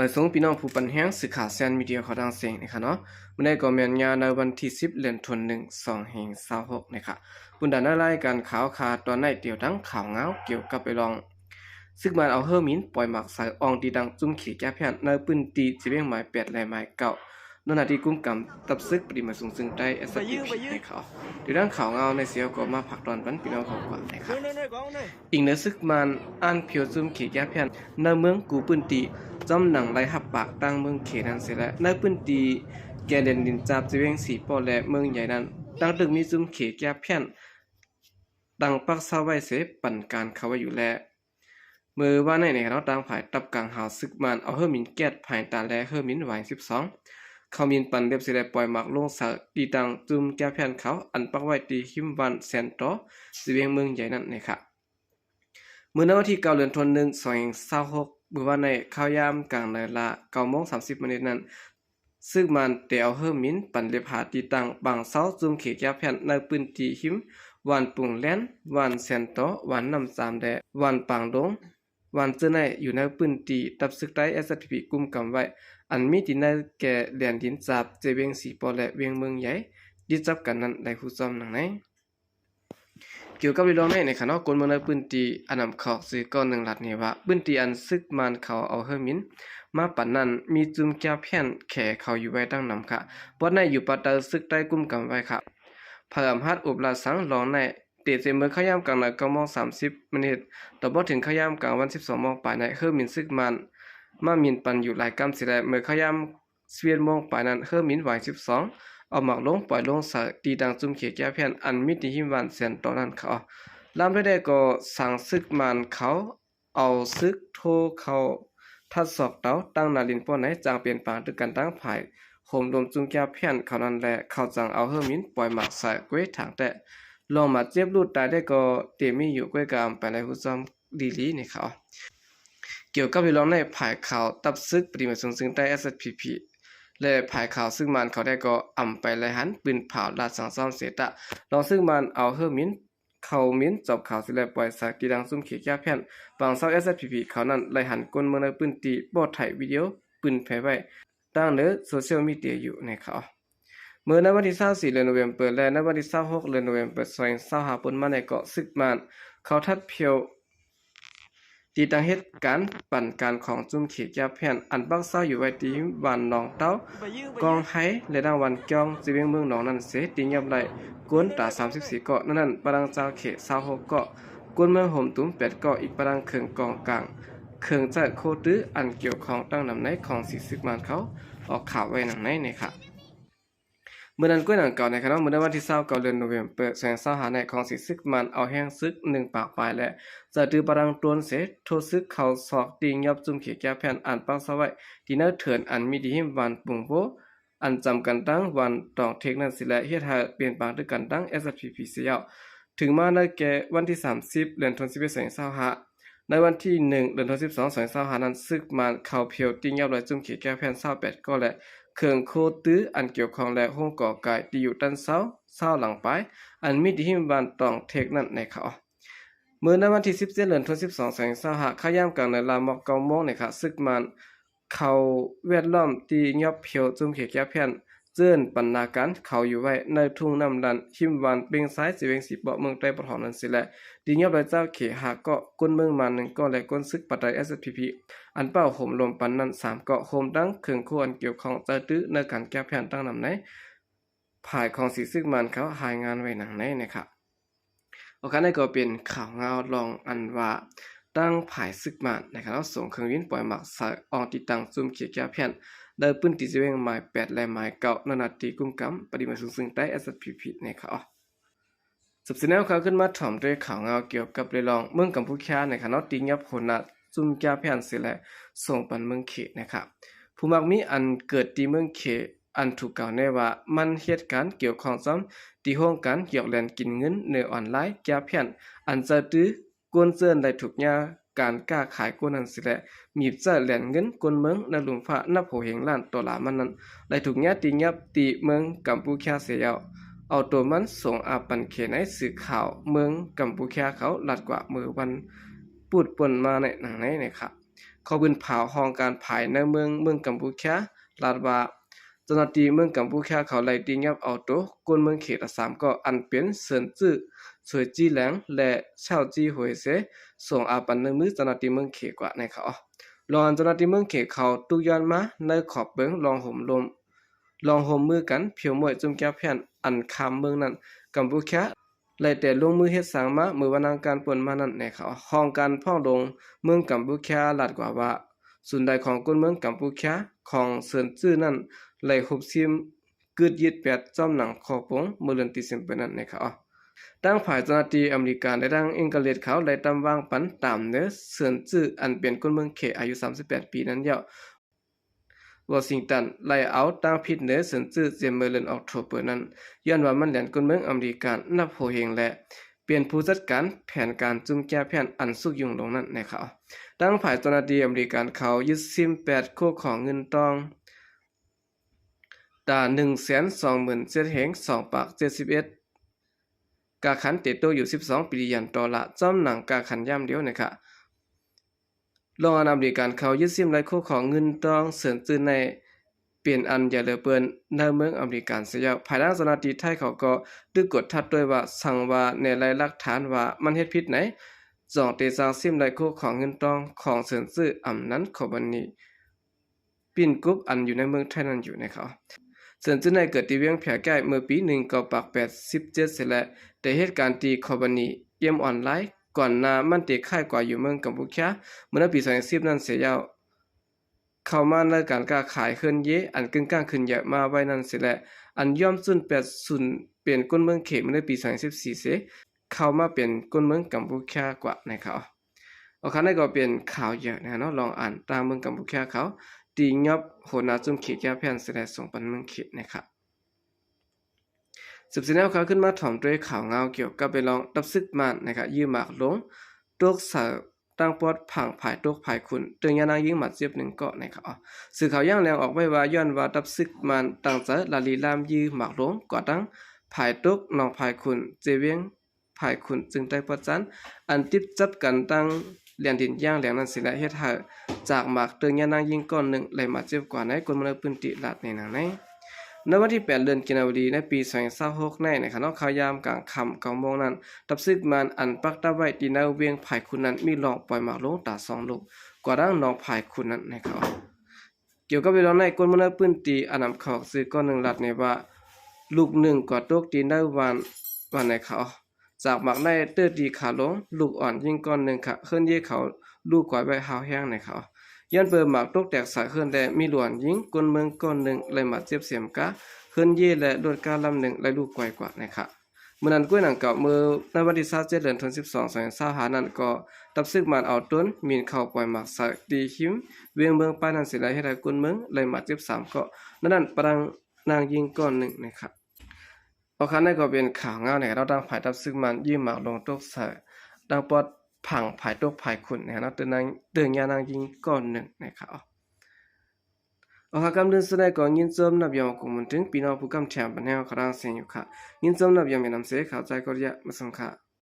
มาส่งพี่น้องผู้ปันแห้งสื่อข่าวแซนมีเดียเขาดังเสียงนะคะเนาะวันนี้ก็แม่นยาในวันที่10เดือนธันวาคม2526นะคะบุญดานรายการข่าวคาตอนในเดียวทั้งข่าวเงาเกี่ยวกับไปลองซึ่งมันเอาเฮอร์มินปล่อยหมักสายอองดีดังจุ่มขีแก้แผ่นในปืนตีสิเวียงหมาย8และหมาย9นนาทีกุ้มกำตับซึกปริมาสูงซึ่งได้ SPP ให้เขาดูด้านข่าวเงาในเสียวก็มาผักตอนวันพี่น้องของกว่านะครับอีกเนื้อซึกมันอ่านเพียวจุ่มขีแก้แผ่นในเมืองกูปืนตีจำหนังไรหับปากตั้งเมืองเขนันเสร็จแล้วในพื้นที่แกเดนดินจับจีเวงสีปอและเมืองใหญ่นั้นตั้งตึกมีซุ้มเขแก้เพี้ยนดังปักเศร้าไว้เสปั่นการเขาไว้อยู่แล้วเมื่อว่าในเราต่างฝ่ายตับกลางหาซึกมันเอาเฮอร์มินแก๊สภายตาและเฮอร์มินไหว12เขามินปั่นเรียบเสร็จปล่อยหมักลงสาตีดังจุ่มแก้เพี้ยนเขาอันปักไว้ตีหิมวันเซนโตจีเวงเมืองใหญ่นั่นนะครับเมื่อวันที่9เดือนธันวาคม2526บุว่าในข้าวยามกลางในละ9:30นั้นซึ่งมันเตียวเฮอร์มินปันเลพาตีตังบางเสาจุ่มเขยาแผ่นในปืนตีหิมวันปุงแลนวันเซนโตวันนำ3แดวันปางดงวันเจอในอยู่ในปืนตีตับซึกได้ SPP กุมกำไว้อันมีที่ในแก่แดนดินจับเจเวียงสีปอและเวียงเมืองใหญ่ดิจับกันนั้นได้ผู้ซ้อมหนังไหนเกี่ยวกับเรื่องในขณะคนเมืองในพื้นที่อันนำเขาซื้อก้อนหนึ่งหลัดเนี่ยว่าพื้นที่อันซึกมันเขาเอาเฮอร์มินมาปันนั้นมีจุ่มแก้วเพี้ยนแขเขาอยู่ไว้ตั้งนำค่ะเพราะในอยู่ปัตตาซึกได้กุมกำไว้ค่ะพระอำฮัดอุบลาสังรองในเตะเสมอขย่ำกลางใน9:30ต่อบ่ถึงขย่ำกลางวัน12 โมงปลายในเฮอร์มินซึกมันมามินปันอยู่หลายกำสิได้เมื่อขย่ำ11 โมงปลายนั้นเฮอร์มินไหว12เอาหมักลงปล่อยลงสายตีดังจุ่มเขยแก้เพี้ยนอันมิติหิมวันเสียนตอนนั้นเขาลำได้ก็สั่งซึกมันเขาเอาซึกโทเขาทัดศอกเต้าตั้งนาลินป้อนไหนจางเปลี่ยนปางด้วยกันตั้งภายโหมลมจุ่มแก้เพี้ยนเขานั้นแหละเขาจังเอาเฮอร์มินปล่อยหมักสายก้วยถังแต่ลองมาเจ็บรูดตายได้ก็เตมีอยู่ก้วยกามไปในหุ่นซ้อมดีลีในเขาเกี่ยวกับเรื่องในภายเขาตับซึกปริมาณสูงซึ่งได้ SPPและภายข่าวซึ่งมันเขาได้ก็อ่ำไปเลยหันปืนเผาลาดสังซ่อมเสตะลองซึ่งมันเอาเฮอร์มินเขามิ้นจบข่าวสิและปล่อยสากกีดังซุ่มเขียแก้แผ่นบางเศร้า SPP เขานั้นเลยหันกลเมืองในปืนตีบอดถ่ายวิดีโอปืนแผ่ไว้ตั้งเนื้อโซเชียลมีเดียอยู่ในเขาเมื่อในวันที่24 เดือนธันวาคมและในวันที่26 เดือนธันวาคม2025ปุ่นมาในเกาะซึกมันเขาทัดเพียวตีตังเหตุการณ์ปั่นการของจุ่มเขียแผ่นอันบักเศร้าอยู่ไว้ที่วันหนองเต้ากองไห้และดังวันเกียงจีเวียงเมืองหนองนั้นเสตีเงียบไหลกวนตา34เกาะนั้นปรังเจ้าเข26เกาะกวนเมืองห่มตุ้ม8เกาะอีกปรังเคืองกองกลางเคืองจัดโคตื้ออันเกี่ยวของตั้งนำในของสีซึกมันเขาออกข่าวไว้หนังในเนี่ยค่ะเมื่อนั้นก้วยหนังเก่าในคณะเมื่อวันที่29 เดือนธันวาคม2025ในของสีซึกมันเอาแห้งซึก1ปากปลายและจะตือปรังตวนเสโทซึกเขาศอกตียับจุ่มเขียแก้แผ่นอันปังสวัยที่เนื้อเถื่อนอันมีดีหิมวันปุ่งโบอันจำกันตั้งวันตองเทคนั้นสิและเฮ็ดให้เปลี่ยนปางด้วยกันตั้ง SPP เสียถึงมาในแก่วันที่30 เดือนธันวาคม2025ในวันที่1 เดือนธันวาคม2025นั้นซึกมันเขาเพียวตียับและจุ่มเขียแก้แผ่น28ก็และเครื่องโคตื้ออันเกี่ยวข้องและห้องก่อไก่ที่อยู่ด้านเสาหลังไปอันมีดีหิมวันตองเทคนั้นในเขาเมื่อในวันที่17 เดือนธันวาคม2025ขย่ำกลางในลามอก9 โมงในค่ะซึกมันเขาแวดล้อมที่ยับเพียวจุ่มเขียแก้แผ่นเจิ้นปันนาการเขาอยู่ไว้ในทุ่งน้ำดันหิมวันเปงซ้ายสิเวงสีเปาะเมืองใต้ปะทองนั้นสิและดียับเลยเจ้าเขหาเกาะก้นเมืองมา1เกาะและก้นซึกปัตไต SPP อันเป้าห่มลมปันนั้น3เกาะโฮมดังเครื่องควรเกี่ยวของจะตื้อในการแก้แผ่นตั้งนำในภายของสีซึกมันเขาหายงานไว้หนังในนะครับโอกาสนี้ก็เป็นข่าวเงาลองอันว่าตั้งภายซึกมันนะครับแล้วส่งเครื่องวินปล่อยหมักสายอองติดตั้งซุ่มเขียแก้แผ่นโดยปืนตีเสียงหมาย8และหมาย9นาทีกุมกำปฏิมาสูงซึ่งใต้ SPP นะครับสุดท้ายเขาขึ้นมาถ่อมด้วยข่าวเงาเกี่ยวกับเรื่องเมืองกัมพูชาในขณะตียับโหนัดซุ่มแก้แผ่นเสียและส่งปันเมืองเขนะครับผู้มักมีอันเกิดตีเมืองเขอันถูกกล่าวแน่ว่ามันเหตุการณ์เกี่ยวข้องซ้ำที่ห้องการเกี่ยวแลนกินเงินในออนไลน์แก้แผ่นอันจะตื้อกวนเจินได้ถูกยาการกล้าขายกวนนั้นสิและมีเจ้าแหลนเงินกวนเมืองในหลวงพระนับโหเหงล้านตัวหลามันนั้นได้ถูกยาตียับตีเมืองกัมพูชาเสียเอาตัวมันส่งอาปันเขในสื่อข่าวเมืองกัมพูชาเขาลัดกว่ามือวันปูดปนมาในหนังในครับ เขาเป็นเผาห้องการภายในเมืองกัมพูชาลาดว่าเจ้าหน้าที่เมืองกัมพูชาเขาไล่ตีงับเอาตัวกวนเมืองเขตสามก็อันเป็นเซินจื้อสวยจีแหลงและเช่าจีหวยเสส่งอาปันในมือเจ้าหน้าที่เมืองเขตกว่าในเขารอนเจ้าหน้าที่เมืองเขตเขาตุกย้อนมาในขอบเบิงลองห่มลมลองห่มมือกันเพียวมวยจุ่มแก้วแผ่นอันคำเมืองนั้นกัมพูชาไล่แต่ลงมือเฮ็ดสร้างมามือวันางการป่นมานั่นในเขาห้องการพ่องลงเมืองกัมพูชาลาดกว่าว่าส่วนใดของคนเมืองกัมพูชาของเซินจื้อนั้นไหลหุบซิมกึดยึดแปดจอมหนังขอปงเมื่อเดือนตุลาคมนั้นในเขาตั้งฝ่ายเจ้าหน้าที่อเมริกันและดังอังกฤษเขาไล่ตามวางปันตามเนื้อเซินจื้ออันเป็นคนเมืองเขอายุ38ปีนั้นยาววอชิงตันไล่เอาตั้งผิดเนื้อเซินจื้อเจมเมอร์เลนออกโทเปอร์นั้นย้อนว่ามันแหลนคนเมืองอเมริกันนับโหเฮงและเปลี่ยนผู้จัดการแผนการจุ่มแก้แผนอันสุกยุ่งลงนั้นในเขาตั้งฝ่ายเจ้าหน้าที่อเมริกันเขายึดซิม8โคของเงินตองตา127,000เฮง2ปาก71กาขันเตโตอยู่12 ปียันต่อละจอมหนังกาขันย่ำเดียวนะคะรองอเมริกันเขายึดซิมไรโคของเงินตองเสริญจื่อในเปลี่ยนอันอย่าเหลือเปิ้นในเมืองอเมริกันเสียภายหลังเจ้าหน้าที่ไทยเขาก็ดึกกดทัดด้วยว่าสั่งว่าในรายหลักฐานว่ามันเฮ็ดผิดไหนจองเตจางซิมไรโคของเงินตองของเสริญจื่ออำนั้นขอบันนี้ปิ่นกุ๊บอันอยู่ในเมืองไทยนั้นอยู่ในเขาเซินจื้อในเกิดที่เวียงแผแก้เมื่อปี1987เสร็จแล้วแต่เหตุการณ์ที่คอบันนี้เกมออนไลน์ก่อนหน้ามันติค่ายกว่าอยู่เมืองกัมพูชาเมื่อปี2010นั้นเสียยาวเข้ามาในการค้าขายขึ้นเยอันกึ่งกลางขึ้นเยอะมาไว้นั้นเสียแล้วอันย่อมจุน80เป็นก้นเมืองเขตเมื่อปี2014เสเข้ามาเป็นก้นเมืองกัมพูชากว่าในเขาเอาคันนี้ก็เป็นข่าวเยอะนะเนาะลองอ่านตามเมืองกัมพูชาเขาตีงับโหนาจุ่มเขตแก้แผ่นเสด็จส่งปันเมืองเขตนะครับสืบสวนเขาขึ้นมาถ่อมด้วยข่าวเงาเกี่ยวกับไปลองตับซึกมันนะครับยืมหมากลงตกสาวตั้งปอดผังผายตกผายคุณตึงยานางยิงหมัดเจ็บ1เกาะนะครับสื่อข่าวย่างแรงออกไว้ว่าย้อนว่าตับซึกมันตั้งใจลาลีลามยืมหมากลงก่อตั้งผายตกนองผายคุณเจเวียงผายคุณจึงได้ปอดจันอันติดจับกันตั้งเลียนดินย่างแหลงนั้นสิและเฮ็ดให้จากหมากตึงยานางยิงก้อนหนึ่งไหลมาเจ็บกว่าในคนมันปืนติลาดในหนังในวันที่8เดือนกันยายนในปี2026ในนะครับข่าวยามกลางค่ำ9โมงนั้นตับซึกมันอันปักตะไว้ที่แนวเวียงภายคุณนั้นมีหลองปล่อยหมากลงตา2ลูกกว่าดังน้องภายคุณนั้นนะครับเกี่ยวกับเรื่องในคนมันปืนตีอันนำเขาซื้อก้อนหนึ่งลัดในว่าลูก1กว่าตกตีได้วันในเขาจากหมากในเตื้อตีขาลงลูกอ่อนยิงก้อนหนึ่งค่ะเคลื่อนเย่เขาลูกกว่าใบหาวแห้งในเขาย้อนเปิดหมากตกแตกสายเคลื่อนแดมีหลวนยิงกลเมืองก้อนหนึ่งเลยมาเจ็บเสียมกะเคลื่อนเย่และโดดการลำหนึ่งและลูกไกวกว่านะครับเมื่อนั้นกล้วยหนังเก่ามือในวันที่27เดือนธันวาคม2025นั้นก็ตับซึกมันเอาต้นมีนเข้าปล่อยหมากสักดีหิมเวียงเมืองป้านันสิไลให้ได้กลเมืองเลยมาเจ็บ3ก็นั้นปรังนางยิงก้อนหนึ่งนะครับเอาคันนั้นก็เป็นข่าวเงาเนี่ยเราตั้งฝ่ายตับซึกมันยืมหมากลงตกใส่ดังปอดผังผายตกผายขุนนะครับเตือนยานางยิงก้อนหนึ่งนะครับเอาค่ะกำลังแสดงก่อนยินจมนับยามกุมถึงปีน้องผู้กำแถมปัญหาครางเสียงอยู่ค่ะยินจมนับยามมีน้ำเสียข่าวใจก็เรียกมาส่งค่ะ